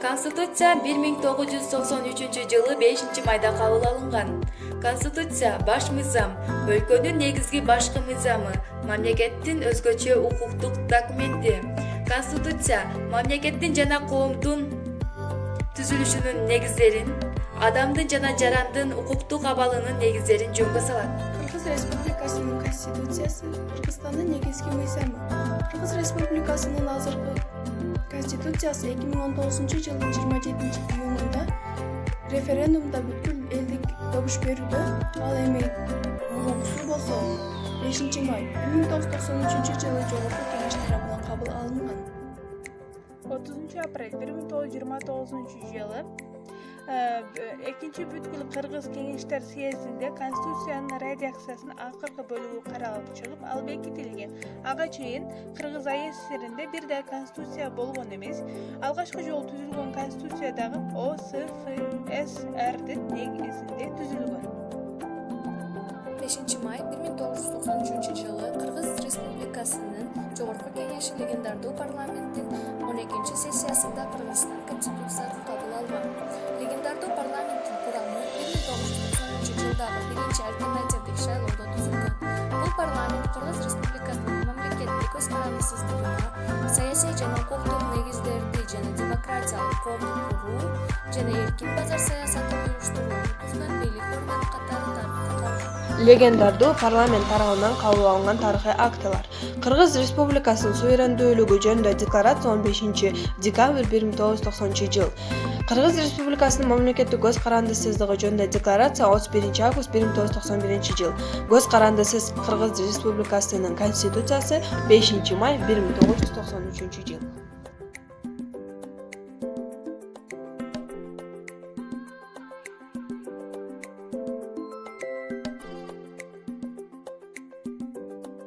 Конституция 1993-жылы 5-майда кабыл алынган. Конституция баш мыйзам, өлкөнүн негизги башкы мыйзамы, мамлекеттин өзгөчө укуктук документи. Конституция мамлекеттин жана коомдун түзүлүшүнүн негиздерин, адамдын жана жарандын укуктук абалынын негиздерин жөнгө салат. Кыргыз Республикасынын Конституциясы Кыргызстандын негизги мыйзамы. Кыргыз Республикасынын азыркы Конституциясы 2019-жылдын 27-июнунда референдумда бүткүл элдик добуш берүүдө, ал эми мурункусу болсо 5-май 1993-жылы Жогорку Кеңеш тарабынан кабыл алынган. 30 апрель 1929-жылы экинчи бүткүл Кыргыз Кеңештер съездинде Конституциянын редакциясынын акыркы бөлүгү каралып чыгып, ал бекитилген. Ага чейин Кыргыз АССРинде бир да конституция болгон эмес. Алгачкы жолу түзүлгөн конституция дагы ОСФСРдин негизинде түзүлгөн. 5-май 1993-жылы Кыргыз Республикасынын Жогорку Кеңеши легендардуу парламенттин 12-сессиясында Кыргызстан Конституциясын кабыл алган. Легендардуу парламенттин курамы 1993-жылдагы биринчи альтернативдик шайлоодо түзүлгөн. Бул парламент Кыргыз Республикасынын мамлекеттик көз карандысыздыгына, саясий жана укуктук негиздерди жана демократиялык коомду куруу жана эркин базар саясатын уюштурууну түзгөн бийлик орган катары тармакка. Легендардуу парламент тарабынан кабыл алынган тарыхый актылар. Кыргыз Республикасынын суверендүүлүгү жөнүндө декларация 15 декабрь 1990-жыл. Кыргыз Республикасынын мамлекеттик көз карандысыздыгы жөнүндө декларация 31 август 1991-жыл. Көз карандысыз Кыргыз Республикасынын Конституциясы 5 май 1993-жыл.